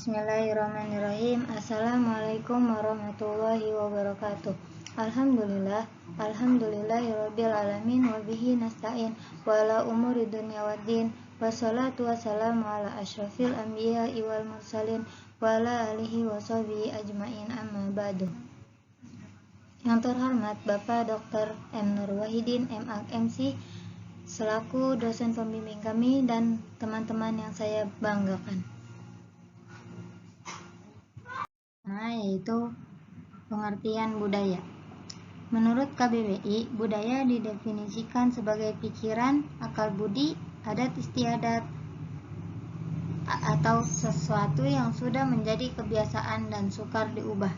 Bismillahirrahmanirrahim. Assalamualaikum warahmatullahi wabarakatuh. Alhamdulillahirabbil alamin wa bihi nasta'in wa ala umuri dunya waddin. Wassalatu wassalamu ala asyrafil anbiya'i wal mursalin wa ala alihi wa sahbihi ajmain, amma ba'du. Yang terhormat Bapak Dr. M. Nur Wahidin, MA MC, selaku dosen pembimbing kami dan teman-teman yang saya banggakan. Yaitu pengertian budaya. Menurut KBBI, budaya didefinisikan sebagai pikiran, akal budi, adat istiadat, atau sesuatu yang sudah menjadi kebiasaan dan sukar diubah.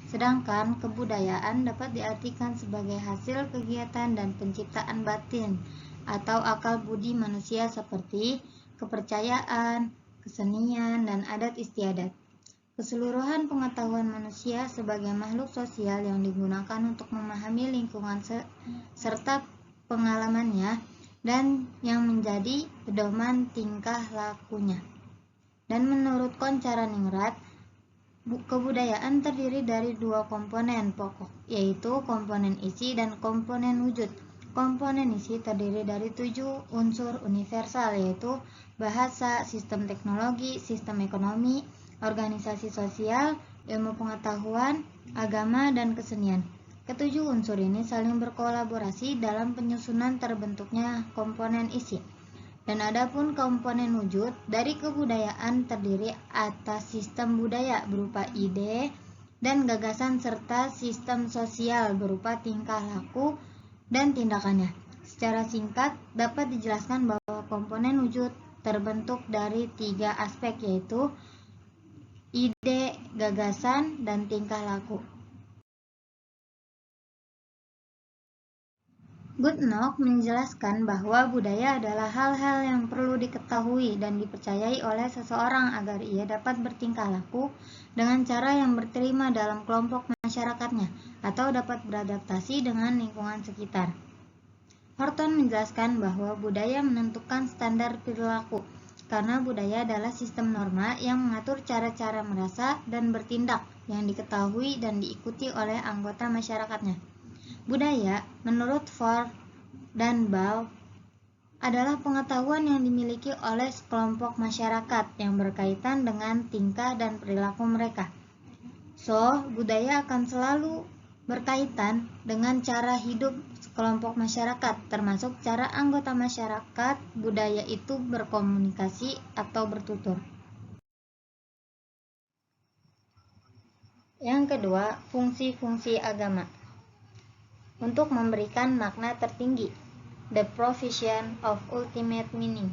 Sedangkan kebudayaan dapat diartikan sebagai hasil kegiatan dan penciptaan batin atau akal budi manusia seperti kepercayaan, kesenian, dan adat istiadat. Keseluruhan pengetahuan manusia sebagai makhluk sosial yang digunakan untuk memahami lingkungan serta pengalamannya dan yang menjadi pedoman tingkah lakunya. Dan menurut Koncaraningrat, kebudayaan terdiri dari dua komponen pokok, yaitu komponen isi dan komponen wujud. Komponen isi terdiri dari 7 unsur universal, yaitu bahasa, sistem teknologi, sistem ekonomi, organisasi sosial, ilmu pengetahuan, agama, dan kesenian. Ketujuh unsur ini saling berkolaborasi dalam penyusunan terbentuknya komponen isi. Dan adapun komponen wujud dari kebudayaan terdiri atas sistem budaya berupa ide dan gagasan serta sistem sosial berupa tingkah laku dan tindakannya. Secara singkat dapat dijelaskan bahwa komponen wujud terbentuk dari 3 aspek, yaitu ide, gagasan, dan tingkah laku. Goodenough menjelaskan bahwa budaya adalah hal-hal yang perlu diketahui dan dipercayai oleh seseorang agar ia dapat bertingkah laku dengan cara yang berterima dalam kelompok masyarakatnya atau dapat beradaptasi dengan lingkungan sekitar. Horton menjelaskan bahwa budaya menentukan standar perilaku, karena budaya adalah sistem norma yang mengatur cara-cara merasa dan bertindak yang diketahui dan diikuti oleh anggota masyarakatnya. Budaya, menurut Ford dan Ball, adalah pengetahuan yang dimiliki oleh sekelompok masyarakat yang berkaitan dengan tingkah dan perilaku mereka. Budaya akan selalu berkaitan dengan cara hidup sekelompok masyarakat, termasuk cara anggota masyarakat budaya itu berkomunikasi atau bertutur. Yang kedua, fungsi-fungsi agama. Untuk memberikan makna tertinggi, the provision of ultimate meaning,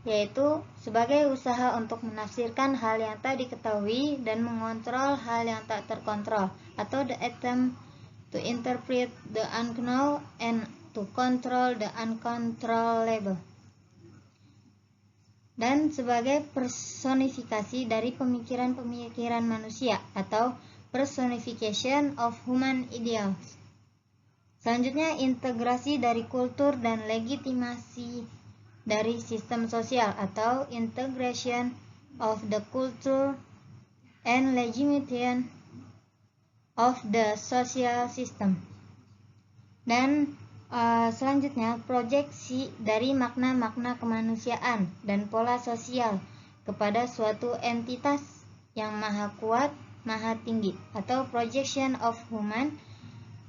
yaitu sebagai usaha untuk menafsirkan hal yang tak diketahui dan mengontrol hal yang tak terkontrol, atau the attempt to interpret the unknown and to control the uncontrollable. Dan sebagai personifikasi dari pemikiran-pemikiran manusia atau personification of human ideals. Selanjutnya, integrasi dari kultur dan legitimasi dari sistem sosial atau integration of the culture and legitimation of the social system. Dan selanjutnya, proyeksi dari makna-makna kemanusiaan dan pola sosial kepada suatu entitas yang maha kuat, maha tinggi, atau projection of human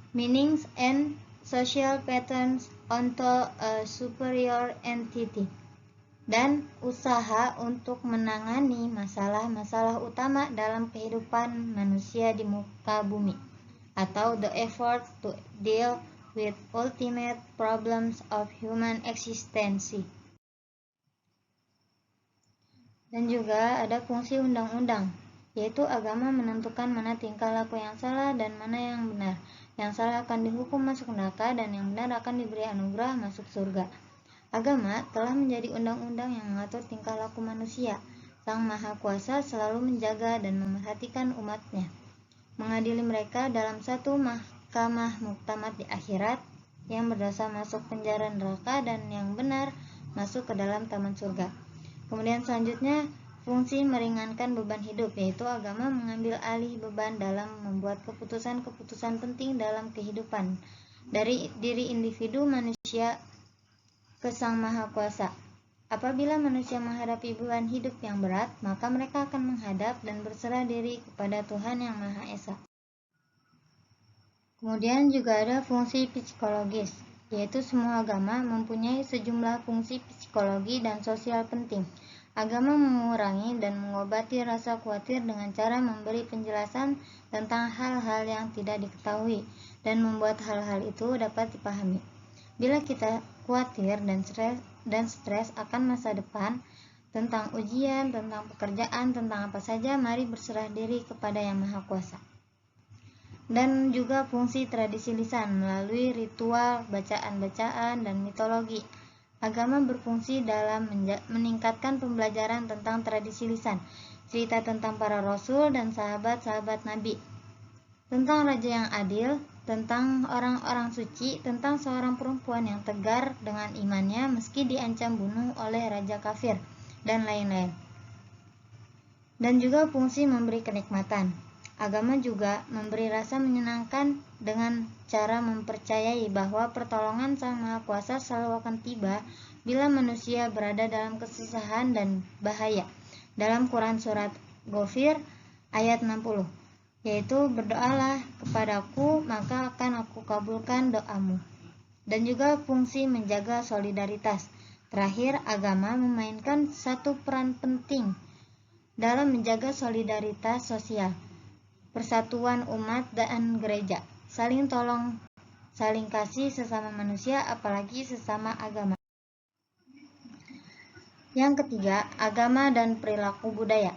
meanings and social patterns onto a superior entity. Dan usaha untuk menangani masalah-masalah utama dalam kehidupan manusia di muka bumi, atau the effort to deal with ultimate problems of human existence. Dan juga ada fungsi undang-undang, yaitu agama menentukan mana tingkah laku yang salah dan mana yang benar. Yang salah akan dihukum masuk neraka dan yang benar akan diberi anugerah masuk surga. Agama telah menjadi undang-undang yang mengatur tingkah laku manusia. Sang Maha Kuasa selalu menjaga dan memerhatikan umatnya, mengadili mereka dalam satu mahkamah muktamad di akhirat, yang berdosa masuk penjara neraka dan yang benar masuk ke dalam taman surga. Kemudian selanjutnya, fungsi meringankan beban hidup, yaitu agama mengambil alih beban dalam membuat keputusan-keputusan penting dalam kehidupan dari diri individu manusia ke Sang Maha Kuasa. Apabila manusia menghadapi beban hidup yang berat, maka mereka akan menghadap dan berserah diri kepada Tuhan Yang Maha Esa. Kemudian juga ada fungsi psikologis, yaitu semua agama mempunyai sejumlah fungsi psikologi dan sosial penting. Agama mengurangi dan mengobati rasa khawatir dengan cara memberi penjelasan tentang hal-hal yang tidak diketahui dan membuat hal-hal itu dapat dipahami. Bila kita khawatir dan stres akan masa depan, tentang ujian, tentang pekerjaan, tentang apa saja, mari berserah diri kepada Yang Maha Kuasa. Dan juga fungsi tradisi lisan melalui ritual, bacaan-bacaan, dan mitologi. Agama berfungsi dalam meningkatkan pembelajaran tentang tradisi lisan, cerita tentang para rasul dan sahabat-sahabat Nabi, tentang raja yang adil, tentang orang-orang suci, tentang seorang perempuan yang tegar dengan imannya meski diancam bunuh oleh raja kafir, dan lain-lain. Dan juga fungsi memberi kenikmatan. Agama juga memberi rasa menyenangkan dengan cara mempercayai bahwa pertolongan Sang Maha Kuasa selalu akan tiba bila manusia berada dalam kesusahan dan bahaya. Dalam Quran Surat Ghafir ayat 60, yaitu berdoalah kepadaku maka akan aku kabulkan doamu. Dan juga fungsi menjaga solidaritas. Terakhir, agama memainkan satu peran penting dalam menjaga solidaritas sosial, persatuan umat dan gereja, saling tolong, saling kasih sesama manusia, apalagi sesama agama. Yang ketiga, agama dan perilaku budaya.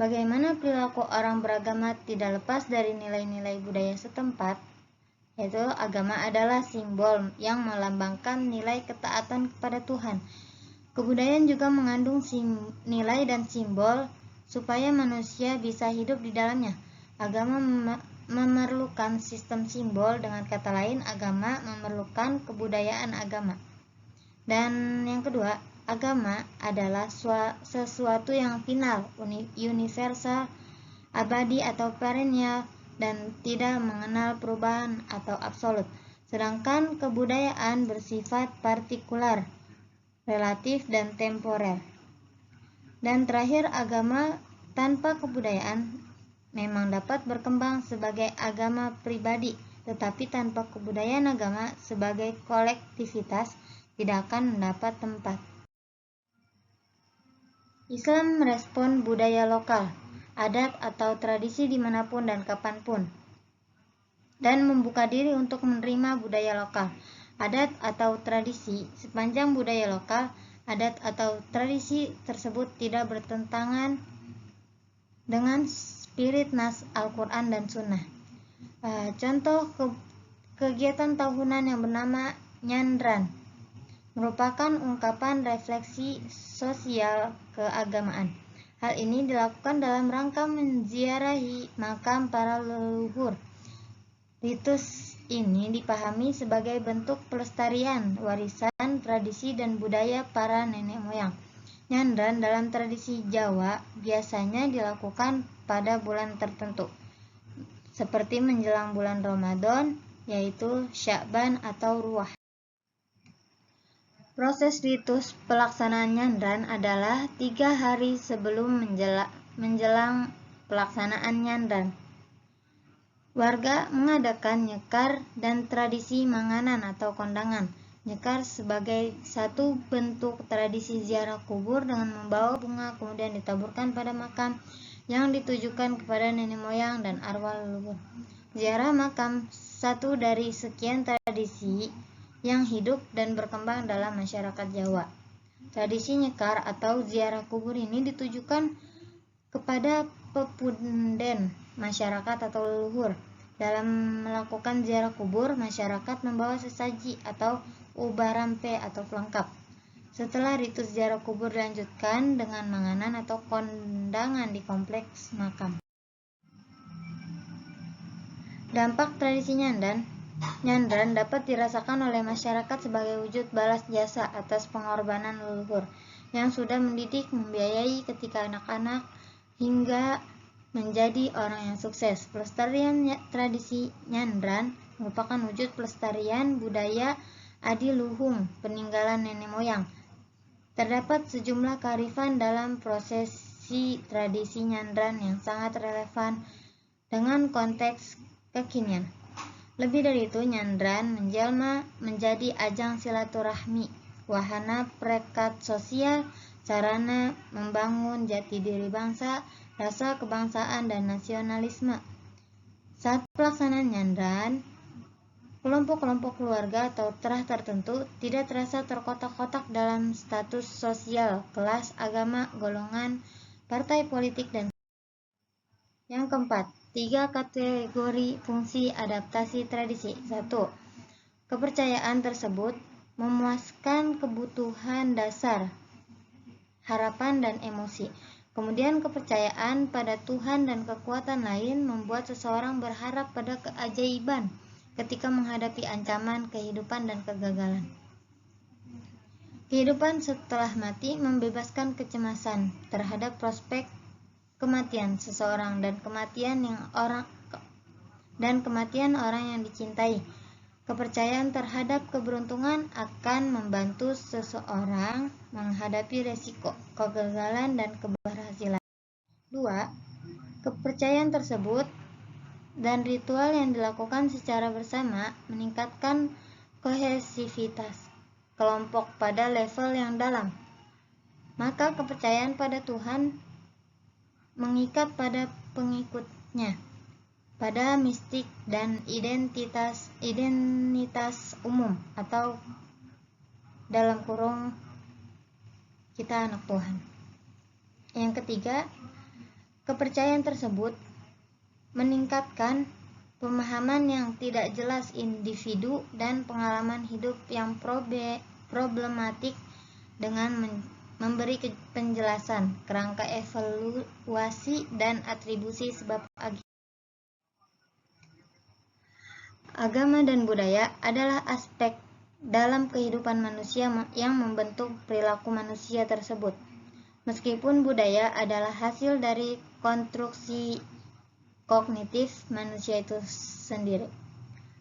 Bagaimana perilaku orang beragama tidak lepas dari nilai-nilai budaya setempat, yaitu agama adalah simbol yang melambangkan nilai ketaatan kepada Tuhan. Kebudayaan juga mengandung nilai dan simbol supaya manusia bisa hidup di dalamnya. Agama memerlukan sistem simbol, dengan kata lain, agama memerlukan kebudayaan agama. Dan yang kedua, agama adalah sesuatu yang final, universal, abadi atau perennial, dan tidak mengenal perubahan atau absolut. Sedangkan kebudayaan bersifat partikular, relatif, dan temporer. Dan terakhir, agama tanpa kebudayaan memang dapat berkembang sebagai agama pribadi, tetapi tanpa kebudayaan agama sebagai kolektivitas tidak akan mendapat tempat. Islam merespon budaya lokal, adat atau tradisi dimanapun dan kapanpun, dan membuka diri untuk menerima budaya lokal, adat atau tradisi sepanjang budaya lokal, adat atau tradisi tersebut tidak bertentangan dengan spirit nas Al-Quran dan Sunnah. Contoh kegiatan tahunan yang bernama Nyandran merupakan ungkapan refleksi sosial keagamaan. Hal ini dilakukan dalam rangka menziarahi makam para leluhur. Ritus ini dipahami sebagai bentuk pelestarian warisan, tradisi, dan budaya para nenek moyang. Nyandran dalam tradisi Jawa biasanya dilakukan pada bulan tertentu, seperti menjelang bulan Ramadan, yaitu Sya'ban atau Ruwah. Proses ritus pelaksanaan nyandran adalah 3 hari sebelum menjelang pelaksanaan nyandran. Warga mengadakan nyekar dan tradisi manganan atau kondangan. Nyekar sebagai satu bentuk tradisi ziarah kubur dengan membawa bunga kemudian ditaburkan pada makam yang ditujukan kepada nenek moyang dan arwah leluhur. Ziarah makam satu dari sekian tradisi yang hidup dan berkembang dalam masyarakat Jawa. Tradisi nyekar atau ziarah kubur ini ditujukan kepada pepunden masyarakat atau leluhur. Dalam melakukan ziarah kubur, masyarakat membawa sesaji atau ubarampe atau pelengkap. Setelah ritus ziarah kubur dilanjutkan dengan manganan atau kondangan di kompleks makam. Dampak tradisi nyandran dapat dirasakan oleh masyarakat sebagai wujud balas jasa atas pengorbanan leluhur. yang sudah mendidik, membiayai ketika anak-anak hingga menjadi orang yang sukses. Pelestarian tradisi nyandran merupakan wujud pelestarian budaya adiluhung, peninggalan nenek moyang. Terdapat sejumlah kearifan dalam prosesi tradisi nyandran yang sangat relevan dengan konteks kekinian. Lebih dari itu, nyandran menjelma menjadi ajang silaturahmi, wahana perekat sosial, sarana membangun jati diri bangsa, rasa kebangsaan dan nasionalisme. Saat pelaksanaan nyandran, kelompok-kelompok keluarga atau terah tertentu tidak terasa terkotak-kotak dalam status sosial, kelas, agama, golongan, partai politik, dan yang keempat, 3 kategori fungsi adaptasi tradisi. 1. Kepercayaan tersebut memuaskan kebutuhan dasar, harapan, dan emosi. Kemudian kepercayaan pada Tuhan dan kekuatan lain membuat seseorang berharap pada keajaiban ketika menghadapi ancaman kehidupan dan kegagalan. Kehidupan setelah mati membebaskan kecemasan terhadap prospek kematian seseorang dan kematian orang yang dicintai. Kepercayaan terhadap keberuntungan akan membantu seseorang menghadapi resiko, kegagalan, dan keberhasilan. 2. Kepercayaan tersebut dan ritual yang dilakukan secara bersama meningkatkan kohesivitas kelompok pada level yang dalam. Maka kepercayaan pada Tuhan mengikat pada pengikutnya pada mistik dan identitas umum, atau dalam kurung kita anak Tuhan. Yang ketiga, kepercayaan tersebut meningkatkan pemahaman yang tidak jelas individu dan pengalaman hidup yang problematik dengan memberi penjelasan kerangka evaluasi dan atribusi sebab agama dan budaya adalah aspek dalam kehidupan manusia yang membentuk perilaku manusia tersebut. Meskipun budaya adalah hasil dari konstruksi kognitif manusia itu sendiri,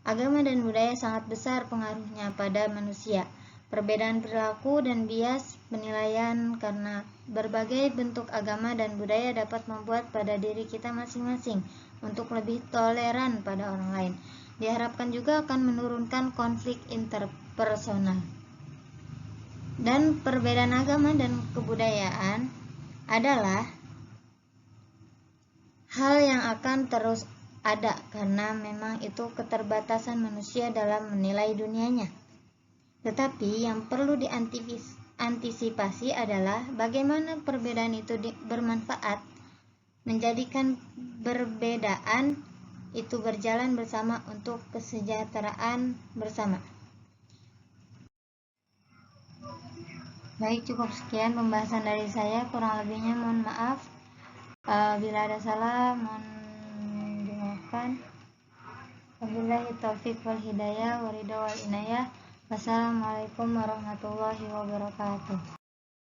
agama dan budaya sangat besar pengaruhnya pada manusia. Perbedaan perilaku dan bias penilaian karena berbagai bentuk agama dan budaya dapat membuat pada diri kita masing-masing untuk lebih toleran pada orang lain. Diharapkan juga akan menurunkan konflik interpersonal. Dan perbedaan agama dan kebudayaan adalah hal yang akan terus ada karena memang itu keterbatasan manusia dalam menilai dunianya. Tetapi yang perlu diantisipasi adalah bagaimana perbedaan itu bermanfaat, menjadikan perbedaan itu berjalan bersama untuk kesejahteraan bersama. Baik, cukup sekian pembahasan dari saya, kurang lebihnya mohon maaf. Bila ada salah mohon dimaafkan. Wabillahi taufiq wal hidayah, waridha wal inayah. Wassalamualaikum warahmatullahi wabarakatuh.